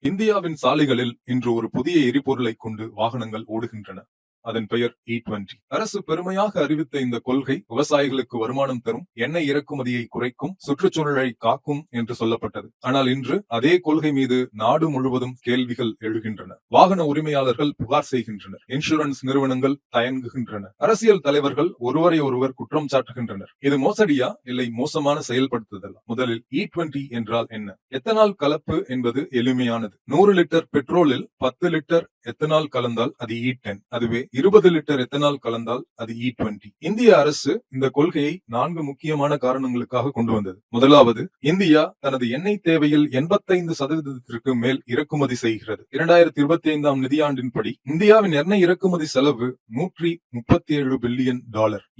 இந்தியாவின் சாலைகளில் இன்று ஒரு புதிய எரிபொருளைக் கொண்டு வாகனங்கள் ஓடுகின்றன. அதன் பெயர் E20. அரசு பெருமையாக அறிவித்த இந்த கொள்கை விவசாயிகளுக்கு வருமானம் தரும், எண்ணெய் இறக்குமதியை குறைக்கும், சுற்றுச்சூழலை காக்கும் என்று சொல்லப்பட்டது. ஆனால் இன்று அதே கொள்கை மீது நாடு முழுவதும் கேள்விகள் எழுகின்றன. வாகன உரிமையாளர்கள் புகார் செய்கின்றனர். இன்சூரன்ஸ் நிறுவனங்கள் தயங்குகின்றன. அரசியல் தலைவர்கள் ஒருவரை ஒருவர் குற்றம் சாட்டுகின்றனர். இது மோசடியா இல்லை மோசமான செயல்படுத்துதல்? முதலில் E20 என்றால் என்ன? எத்தனால் கலப்பு என்பது எளிமையானது. 100 லிட்டர் பெட்ரோலில் 10 லிட்டர் எத்தனால் கலந்தால் அது E10. அதுவே 20 லிட்டர் எத்தனால் கலந்தால் அது E20. இந்திய அரசு இந்த கொள்கையை 4 முக்கியமான காரணங்களுக்காக கொண்டு வந்தது. முதலாவது, இந்தியா தனது எண்ணெய் தேவையில் 85% மேல் இறக்குமதி செய்கிறது. 2025ஆம் நிதியாண்டின்படி இந்தியாவின் எண்ணெய் இறக்குமதி செலவு $137 பில்லியன்.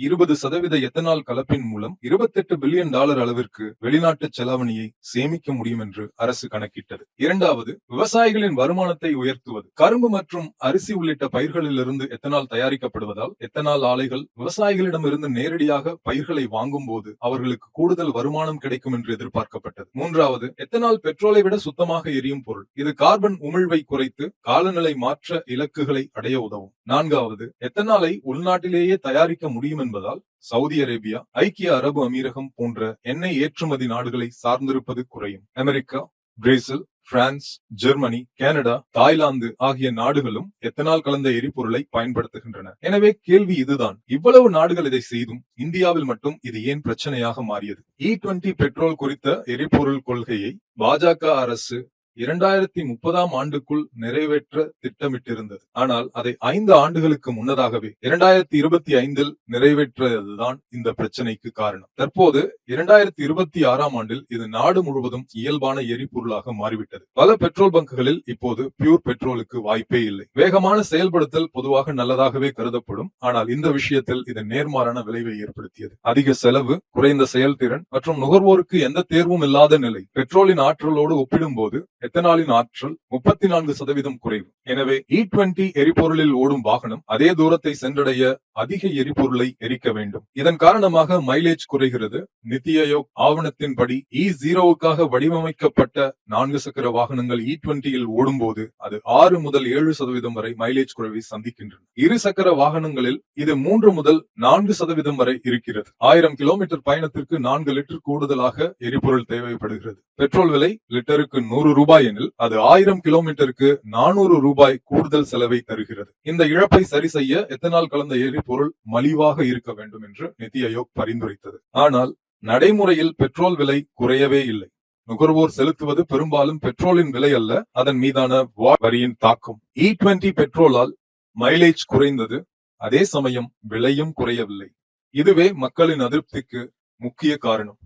20% எத்தனால் கலப்பின் மூலம் $28 பில்லியன் அளவிற்கு வெளிநாட்டு செலாவணியை சேமிக்க முடியும் என்று அரசு கணக்கிட்டது. இரண்டாவது, விவசாயிகளின் வருமானத்தை உயர்த்துவது. கரும்பு மற்றும் அரிசி உள்ளிட்ட பயிர்களிலிருந்து எத்தனால் தயாரிக்கப்படுவதால் எத்தனால் ஆலைகள் விவசாயிகளிடமிருந்து நேரடியாக பயிர்களை வாங்கும் போது அவர்களுக்கு கூடுதல் வருமானம் கிடைக்கும் என்று எதிர்பார்க்கப்பட்டது. மூன்றாவது, எத்தனால் பெட்ரோலை விட சுத்தமாக எரியும் பொருள். இது கார்பன் உமிழ்வை குறைத்து காலநிலை மாற்ற இலக்குகளை அடைய உதவும். நான்காவது, எத்தனாலை உள்நாட்டிலேயே தயாரிக்க முடியும் என்பதால் சவுதி அரேபியா, ஐக்கிய அரபு அமீரகம் போன்ற எண்ணெய் ஏற்றுமதி நாடுகளை சார்ந்திருப்பது குறையும். America, Brazil, France, Germany, Canada, Thailand ஆகிய நாடுகளும் எத்தனால் கலந்த எரிபொருளை பயன்படுத்துகின்றன. எனவே கேள்வி இதுதான், இவ்வளவு நாடுகள் இதை செய்தும் இந்தியாவில் மட்டும் இது ஏன் பிரச்சனையாக மாறியது? E20 பெட்ரோல் குறித்த எரிபொருள் கொள்கையை பாஜக அரசு 2030ஆம் ஆண்டுக்குள் நிறைவேற்ற திட்டமிட்டிருந்தது. ஆனால் அதை 5 ஆண்டுகளுக்கு முன்னதாகவே 2025இல் நிறைவேற்றதுதான் இந்த பிரச்சனைக்கு காரணம். தற்போது 2026ஆம் ஆண்டில் இது நாடு முழுவதும் இயல்பான எரிபொருளாக மாறிவிட்டது. பல பெட்ரோல் பங்குகளில் இப்போது பியூர் பெட்ரோலுக்கு வாய்ப்பே இல்லை. வேகமான செயல்படுத்தல் பொதுவாக நல்லதாகவே கருதப்படும். ஆனால் இந்த விஷயத்தில் இது நேர்மாறான விளைவை ஏற்படுத்தியது. அதிக செலவு, குறைந்த செயல்திறன் மற்றும் நுகர்வோருக்கு எந்த தேர்வும் இல்லாத நிலை. பெட்ரோலின் ஆற்றலோடு ஒப்பிடும்போது எத்தனாலின் ஆற்றல் 34% குறைவு. எனவே E20 எரிபொருளில் ஓடும் வாகனம் அதே தூரத்தை சென்றடைய அதிக எரிபொருளை எரிக்க வேண்டும். இதன் காரணமாக மைலேஜ் குறைகிறது. நித்தி ஆயோக் ஆவணத்தின்படி E0க்காக வடிவமைக்கப்பட்ட 4 சக்கர வாகனங்கள் E20இல் ஓடும்போது அது 6 முதல் 7% வரை மைலேஜ் குறைவை சந்திக்கின்றன. 2 சக்கர வாகனங்களில் இது 3 முதல் 4% வரை இருக்கிறது. 1000 கிலோமீட்டர் பயணத்திற்கு 4 லிட்டர் கூடுதலாக எரிபொருள் தேவைப்படுகிறது. பெட்ரோல் விலை லிட்டருக்கு $100 எனில் அது 1000 கிலோமீட்டருக்கு $400 கூடுதல் செலவை தருகிறது. இந்த இழப்பை சரி செய்ய எத்தனால் கலந்த எரிபொருள் மலிவாக இருக்க வேண்டும் என்று நித்தி ஆயோக் பரிந்துரைத்தது. ஆனால் நடைமுறையில் பெட்ரோல் விலை குறையவே இல்லை. நுகர்வோர் செலுத்துவது பெரும்பாலும் பெட்ரோலின் விலை அல்ல, அதன் மீதான வரியின் தாக்கம். E20 பெட்ரோலால் மைலேஜ் குறைந்தது, அதே சமயம் விலையும் குறையவில்லை. இதுவே மக்களின் அதிருப்திக்கு முக்கிய காரணம்.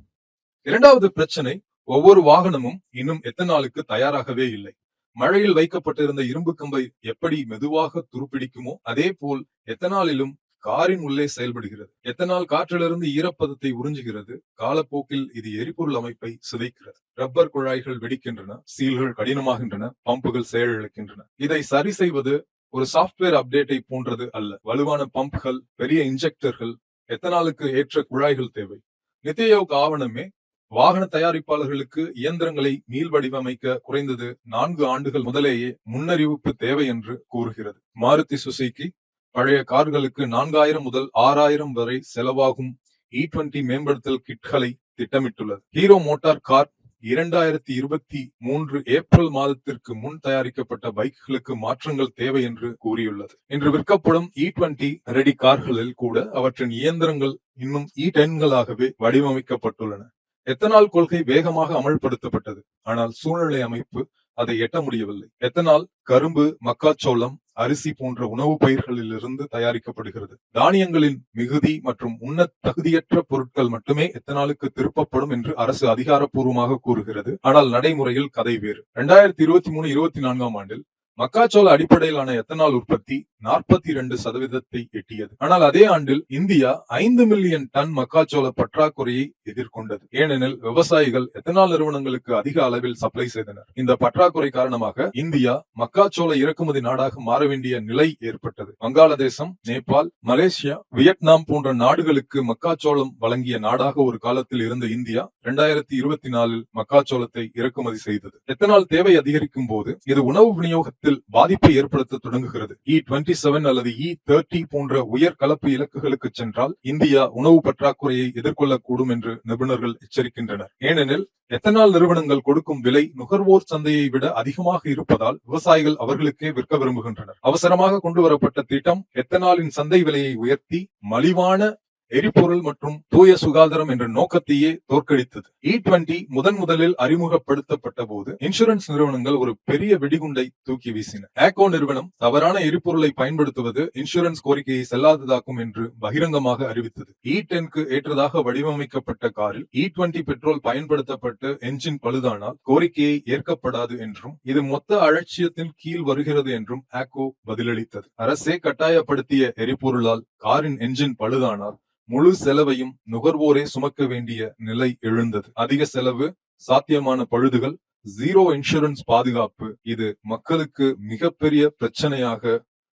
இரண்டாவது பிரச்சனை, ஒவ்வொரு வாகனமும் இன்னும் எத்தனாலுக்கு தயாராகவே இல்லை. மழையில் வைக்கப்பட்டிருந்த இரும்பு கம்பை எப்படி மெதுவாக துருப்பிடிக்குமோ அதே போல் எத்தனாலிலும் காரின் உள்ளே செயல்படுகிறது. எத்தனால் காற்றிலிருந்து ஈரப்பதத்தை உறிஞ்சுகிறது. காலப்போக்கில் இது எரிபொருள் அமைப்பை சிதைக்கிறது. ரப்பர் குழாய்கள் வெடிக்கின்றன, சீல்கள் கடினமாகின்றன, பம்புகள் செயலிழக்கின்றன. இதை சரி செய்வது ஒரு சாப்ட்வேர் அப்டேட்டை போன்றது அல்ல. வலுவான பம்புகள், பெரிய இன்ஜெக்டர்கள், எத்தனாலுக்கு ஏற்ற குழாய்கள் தேவை. நித்தி ஆயோக் ஆவணமே வாகன தயாரிப்பாளர்களுக்கு இயந்திரங்களை மீள் வடிவமைக்க குறைந்தது 4 ஆண்டுகள் முதலேயே முன்னறிவிப்பு தேவை என்று கூறுகிறது. மாருதி சுசுகி பழைய கார்களுக்கு 4000 முதல் 6000 வரை செலவாகும் E20 மேம்படுத்தல் கிட்களை திட்டமிட்டுள்ளது. ஹீரோ மோட்டார் கார் 2023 ஏப்ரல் மாதத்திற்கு முன் தயாரிக்கப்பட்ட பைக்குகளுக்கு மாற்றங்கள் தேவை என்று கூறியுள்ளது. இன்று விற்கப்படும் E20 ரெடி கார்களில் கூட அவற்றின் இயந்திரங்கள் இன்னும் E10களாகவே வடிவமைக்கப்பட்டுள்ளன. எத்தனால் கொள்கை வேகமாக அமல்படுத்தப்பட்டது. ஆனால் சூழ்நிலை அமைப்பு அதை எட்ட முடியவில்லை. எத்தனால் கரும்பு, மக்காச்சோளம், அரிசி போன்ற உணவு பயிர்களில் இருந்து தயாரிக்கப்படுகிறது. தானியங்களின் மிகுதி மற்றும் உண்ண தகுதியற்ற பொருட்கள் மட்டுமே எத்தனாலுக்கு திருப்பப்படும் என்று அரசு அதிகாரப்பூர்வமாக கூறுகிறது. ஆனால் நடைமுறையில் கதை வேறு. 2023-24ஆம் ஆண்டில் மக்காச்சோள அடிப்படையிலான எத்தனால் உற்பத்தி 42% எட்டியது. ஆனால் அதே ஆண்டில் இந்தியா 5 மில்லியன் டன் மக்காச்சோள பற்றாக்குறையை எதிர்கொண்டது. ஏனெனில் விவசாயிகள் எத்தனால் நிறுவனங்களுக்கு அதிக அளவில் சப்ளை செய்தனர். இந்த பற்றாக்குறை காரணமாக இந்தியா மக்காச்சோள இறக்குமதி நாடாக மாற வேண்டிய நிலை ஏற்பட்டது. வங்காளதேசம், நேபாள், மலேசியா, வியட்நாம் போன்ற நாடுகளுக்கு மக்காச்சோளம் வழங்கிய நாடாக ஒரு காலத்தில் இருந்த இந்தியா 2024 மக்காச்சோளத்தை இறக்குமதி செய்தது. எத்தனால் தேவை அதிகரிக்கும் போது இது உணவு விநியோகத்தில் பாதிப்பை ஏற்படுத்த தொடங்குகிறது. E27 அல்லது E30 போன்ற உயர் கலப்பு இலக்குகளுக்கு சென்றால் இந்தியா உணவு பற்றாக்குறையை எதிர்கொள்ளக்கூடும் என்று நிபுணர்கள் எச்சரிக்கின்றனர். ஏனெனில் எத்தனால் நிறுவனங்கள் கொடுக்கும் விலை நுகர்வோர் சந்தையை விட அதிகமாக இருப்பதால் விவசாயிகள் அவர்களுக்கே விற்க விரும்புகின்றனர். அவசரமாக கொண்டு வரப்பட்ட திட்டம் எத்தனாலின் சந்தை விலையை உயர்த்தி மலிவான எரிபொருள் மற்றும் தூய சுகாதாரம் என்ற நோக்கத்தையே தோற்கடித்தது. E20 முதலில் அறிமுகப்படுத்தப்பட்ட போது இன்சூரன்ஸ் நிறுவனங்கள் ஒரு பெரிய வெடிகுண்டை தூக்கி வீசின. ஆக்கோ நிறுவனம் தவறான எரிபொருளை பயன்படுத்துவது இன்சூரன்ஸ் கோரிக்கையை செல்லாததாக்கும் என்று பகிரங்கமாக அறிவித்தது. E10க்கு ஏற்றதாக வடிவமைக்கப்பட்ட காரில் E20 பெட்ரோல் பயன்படுத்தப்பட்டு என்ஜின் பழுதானால் கோரிக்கையை ஏற்கப்படாது என்றும் இது மொத்த அலட்சியத்தின் கீழ் வருகிறது என்றும் ஆக்கோ பதிலளித்தது. அரசே கட்டாயப்படுத்திய எரிபொருளால் காரின் என்ஜின் பழுதானால் முழு செலவையும் நுகர்வோரே சுமக்க வேண்டிய நிலை எழுந்தது. அதிக செலவு, சாத்தியமான பழுதுகள், ஜீரோ இன்சூரன்ஸ் பாதுகாப்பு இது மக்களுக்கு மிகப்பெரிய பிரச்சனையாக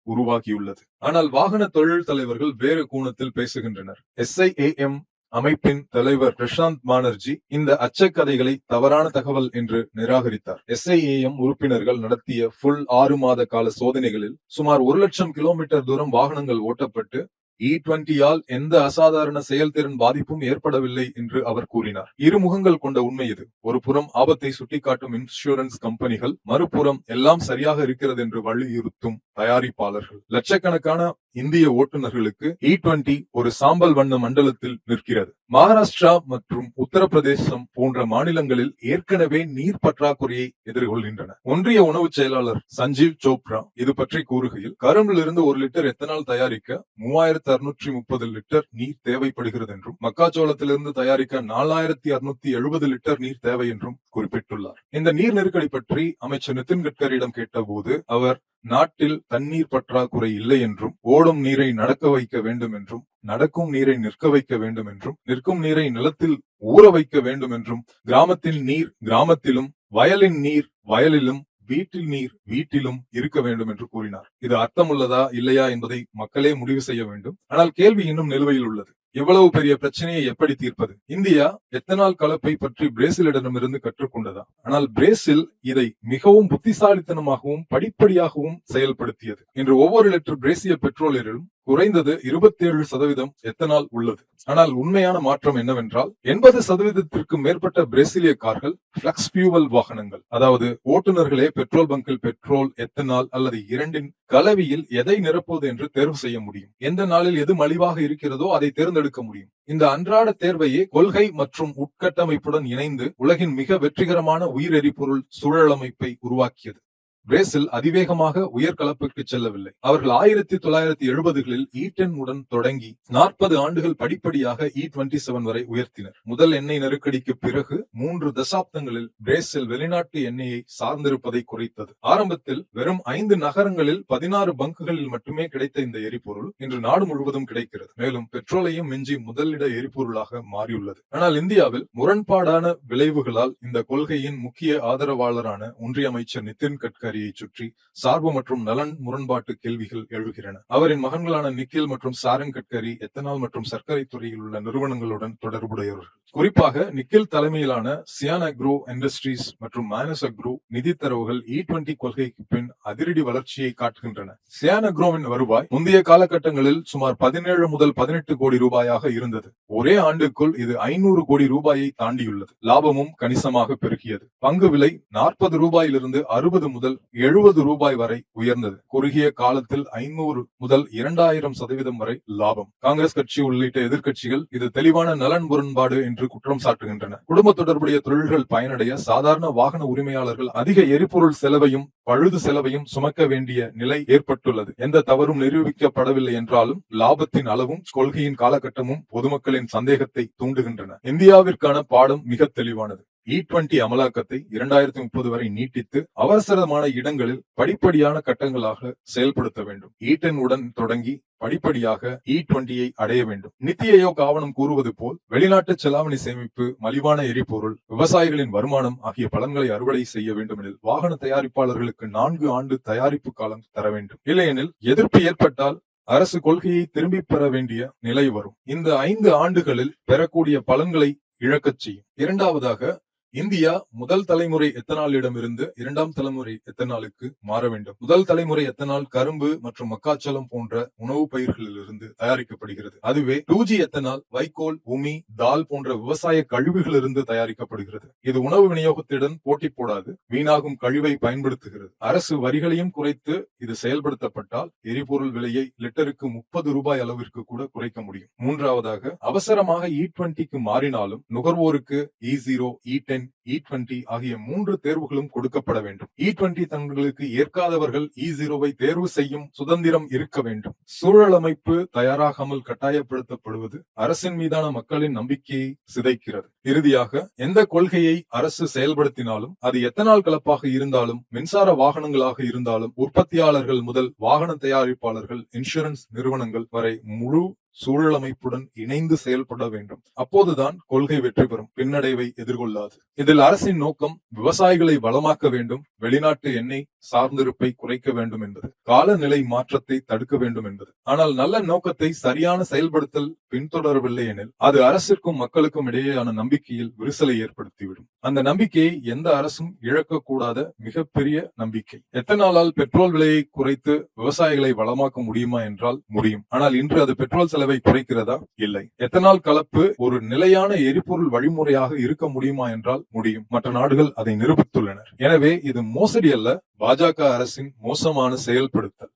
உருவாகியுள்ளது. ஆனால் வாகன தொழில் தலைவர்கள் வேறு கோணத்தில் பேசுகின்றனர். SIAM அமைப்பின் தலைவர் பிரசாந்த் பானர்ஜி இந்த அச்சக்கதைகளை தவறான தகவல் என்று நிராகரித்தார். SIAM உறுப்பினர்கள் நடத்திய ஃபுல் 6 மாத கால சோதனைகளில் சுமார் 1 லட்சம் கிலோமீட்டர் தூரம் வாகனங்கள் ஓட்டப்பட்டு E20ஆல் எந்த அசாதாரண செயல்திறன் பாதிப்பும் ஏற்படவில்லை என்று அவர் கூறினார். இருமுகங்கள் கொண்ட உண்மை இது. ஒரு புறம் ஆபத்தை சுட்டிக்காட்டும் இன்சூரன்ஸ் கம்பெனிகள், மறுபுறம் எல்லாம் சரியாக இருக்கிறது என்று வலியுறுத்தும் தயாரிப்பாளர்கள். லட்சக்கணக்கான இந்திய ஓட்டுநர்களுக்கு E20 ஒரு சாம்பல் வண்ண மண்டலத்தில் நிற்கிறது. மகாராஷ்டிரா மற்றும் உத்தரப்பிரதேசம் போன்ற மாநிலங்களில் ஏற்கனவே நீர் பற்றாக்குறையை எதிர்கொள்கின்றன. ஒன்றிய உணவு செயலாளர் சஞ்சீவ் சோப்ரா இது பற்றி கூறுகையில், கரும்பிலிருந்து 1 லிட்டர் எத்தனால் தயாரிக்க 3630 லிட்டர் நீர் தேவைப்படுகிறது என்றும், மக்காச்சோளத்திலிருந்து தயாரிக்க 4670 லிட்டர் நீர் தேவை என்றும் குறிப்பிட்டுள்ளார். இந்த நீர் நெருக்கடி பற்றி அமைச்சர் நிதின் கட்கரியிடம் கேட்டபோது அவர் நாட்டில் தண்ணீர் பற்றாக்குறை இல்லை என்றும், ஓடும் நீரை நடக்க வைக்க வேண்டும் என்றும், நடக்கும் நீரை நிற்க வைக்க வேண்டும் என்றும், நிற்கும் நீரை நிலத்தில் ஊற வைக்க வேண்டும் என்றும், கிராமத்தின் நீர் கிராமத்திலும், வயலின் நீர் வயலிலும், வீட்டில் நீர் வீட்டிலும் இருக்க வேண்டும் என்று கூறினார். இது அர்த்தமுள்ளதா இல்லையா என்பதை மக்களே முடிவு செய்ய வேண்டும். ஆனால் கேள்வி இன்னும் நிலுவையில் உள்ளது. இவ்வளவு பெரிய பிரச்சனையை எப்படி தீர்ப்பது? இந்தியா எத்தனால் கலப்பை பற்றி பிரேசிலிடமிருந்து கற்றுக்கொண்டதா? ஆனால் பிரேசில் இதை மிகவும் புத்திசாலித்தனமாகவும் படிப்படியாகவும் செயல்படுத்தியது. இன்று ஒவ்வொரு லிட்டர் பிரேசிய பெட்ரோலிலும் குறைந்தது 27% எத்தனால் உள்ளது. ஆனால் உண்மையான மாற்றம் என்னவென்றால் 80% மேற்பட்ட பிரேசிலிய கார்கள் பிளக்ஸ் பியூவல் வாகனங்கள். அதாவது ஓட்டுநர்களே பெட்ரோல் பங்கில் பெட்ரோல், எத்தனால் அல்லது இரண்டின் கலவையில் எதை நிரப்புவது என்று தேர்வு செய்ய முடியும். எந்த நாளில் எது மலிவாக இருக்கிறதோ அதை தேர்ந்தெடுக்க முடியும். இந்த அன்றாட தேர்வையே கொள்கை மற்றும் உட்கட்டமைப்புடன் இணைந்து உலகின் மிக வெற்றிகரமான உயிர் எரிபொருள் சூழலமைப்பை உருவாக்கியது. பிரேசில் அதிவேகமாக உயர்கலப்புக்கு செல்லவில்லை. அவர்கள் 1970களில் E10 உடன் தொடங்கி 40 ஆண்டுகள் படிப்படியாக E27 வரை உயர்த்தினர். முதல் எண்ணெய் நெருக்கடிக்கு பிறகு 3 தசாப்தங்களில் பிரேசில் வெளிநாட்டு எண்ணெயை சார்ந்திருப்பதை குறைத்தது. ஆரம்பத்தில் வெறும் 5 நகரங்களில் 16 பங்குகளில் மட்டுமே கிடைத்த இந்த எரிபொருள் இன்று நாடு முழுவதும் கிடைக்கிறது. மேலும் பெட்ரோலையும் மிஞ்சி முதலிட எரிபொருளாக மாறியுள்ளது. ஆனால் இந்தியாவில் முரண்பாடான விளைவுகளால் இந்த கொள்கையின் முக்கிய ஆதரவாளரான ஒன்றிய அமைச்சர் நிதின் கட்கரி சுற்றி சார்பு மற்றும் நலன் முரண்பாட்டு கேள்விகள் எழுகின்றன. அவரின் மகன்களான நிக்கில் மற்றும் சாரங் கட்கரி எத்தனால் மற்றும் சர்க்கரை துறையில் உள்ள நிறுவனங்களுடன் தொடர்புடையவர்கள். குறிப்பாக நிக்கில் தலைமையிலான சியான் அக்ரோ இண்டஸ்ட்ரீஸ் மற்றும் மானஸ் அக்ரோ நிதி தரவுகள் E20 கொள்கைக்கு பின் அதிரடி வளர்ச்சியை காட்டுகின்றன. சியான் அக்ரோவின் வருவாய் முந்தைய காலகட்டங்களில் சுமார் 17 முதல் 18 கோடி ரூபாயாக இருந்தது. ஒரே ஆண்டுக்குள் இது 500 கோடி ரூபாயை தாண்டியுள்ளது. லாபமும் கணிசமாக பெருகியது. பங்கு விலை 40 ரூபாயிலிருந்து 60 முதல் 70 ரூபாய் வரை உயர்ந்தது. குறுகிய காலத்தில் 500 முதல் 2000% வரை லாபம். காங்கிரஸ் கட்சி உள்ளிட்ட எதிர்க்கட்சிகள் இது தெளிவான நலன் முரண்பாடு என்று குற்றம் சாட்டுகின்றன. குடும்ப தொடர்புடைய தொழில்கள் பயனடைய சாதாரண வாகன உரிமையாளர்கள் அதிக எரிபொருள் செலவையும் பழுது செலவையும் சுமக்க வேண்டிய நிலை ஏற்பட்டுள்ளது. எந்த தவறும் நிரூபிக்கப்படவில்லை என்றாலும் லாபத்தின் அளவும் கொள்கையின் காலகட்டமும் பொதுமக்களின் சந்தேகத்தை தூண்டுகின்றன. இந்தியாவிற்கான பாடம் மிக தெளிவானது. E20 அமலாக்கத்தை 2030 வரை நீட்டித்து அவசரமான இடங்களில் படிப்படியான கட்டங்களாக செயல்படுத்த வேண்டும். E10 உடன் தொடங்கி படிப்படியாக E20 அடைய வேண்டும். நித்தி ஆயோக் ஆவணம் கூறுவது போல் வெளிநாட்டு செலாவணி சேமிப்பு, மலிவான எரிபொருள், விவசாயிகளின் வருமானம் ஆகிய பலன்களை அறுவடை செய்ய வேண்டும் எனில் வாகன தயாரிப்பாளர்களுக்கு 4 ஆண்டு தயாரிப்பு காலம் தர வேண்டும். இல்லையெனில் எதிர்ப்பு ஏற்பட்டால் அரசு கொள்கையை திரும்பி பெற வேண்டிய நிலை வரும். இந்த 5 ஆண்டுகளில் பெறக்கூடிய பலன்களை இழக்கச் செய்யும். இரண்டாவதாக, இந்தியா முதல் தலைமுறை எத்தனாலிடமிருந்து 2ஆம் தலைமுறை எத்தனாலுக்கு மாற வேண்டும். முதல் தலைமுறை எத்தனால் கரும்பு மற்றும் மக்காச்சோளம் போன்ற உணவு பயிர்களிலிருந்து தயாரிக்கப்படுகிறது. அதுவே 2G எத்தனால் வைக்கோல், உமி, தால் போன்ற விவசாய கழிவுகளிலிருந்து தயாரிக்கப்படுகிறது. இது உணவு விநியோகத்துடன் போட்டி போடாது, வீணாகும் கழிவை பயன்படுத்துகிறது. அரசு வரிகளையும் குறைத்து இது செயல்படுத்தப்பட்டால் எரிபொருள் விலையை லிட்டருக்கு 30 ரூபாய் அளவிற்கு கூட குறைக்க முடியும். மூன்றாவதாக, அவசரமாக E20க்கு மாறினாலும் நுகர்வோருக்கு E0, E10, E20 ஆகிய 3 தேர்வுகளும் கொடுக்கப்பட வேண்டும். E20 தங்களுக்கு ஏற்காதவர்கள் E0வை தேர்வு செய்யும் சுதந்திரம் இருக்க வேண்டும். சூழல் அமைப்பு தயாராகாமல் கட்டாயப்படுத்தப்படுவது அரசின் மீதான மக்களின் நம்பிக்கையை சிதைக்கிறது. இறுதியாக, எந்த கொள்கையை அரசு செயல்படுத்தினாலும் அது எத்தனால் கலப்பாக இருந்தாலும், மின்சார வாகனங்களாக இருந்தாலும், உற்பத்தியாளர்கள் முதல் வாகன தயாரிப்பாளர்கள், இன்சூரன்ஸ் நிறுவனங்கள் வரை முழு சூழல் அமைப்புடன் இணைந்து செயல்பட வேண்டும். அப்போதுதான் கொள்கை வெற்றி பெறும், பின்னடைவை எதிர்கொள்ளாது. இதில் அரசின் நோக்கம் விவசாயிகளை வளமாக்க வேண்டும், வெளிநாட்டு எண்ணெய் சார்ந்திருப்பை குறைக்க வேண்டும் என்பது, காலநிலை மாற்றத்தை தடுக்க வேண்டும் என்பது. ஆனால் நல்ல நோக்கத்தை சரியான செயல்படுத்தல் பின்தொடரவில்லை எனில் அது அரசிற்கும் மக்களுக்கும் இடையேயான நம்பிக்கையில் விரிசலை ஏற்படுத்திவிடும். அந்த நம்பிக்கையை எந்த அரசும் இழக்கக்கூடாத மிகப்பெரிய நம்பிக்கை. எத்தனாலால் பெட்ரோல் விலையை குறைத்து விவசாயிகளை வளமாக்க முடியுமா என்றால் முடியும். ஆனால் இன்று அது பெட்ரோல் செலவை குறைக்கிறதா? இல்லை. எத்தனால் கலப்பு ஒரு நிலையான எரிபொருள் வழிமுறையாக இருக்க முடியுமா என்றால் முடியும். மற்ற நாடுகள் அதை நிரூபித்துள்ளனர். எனவே இது மோசடி அல்ல, பாஜக அரசின் மோசமான செயல்படுத்தல்.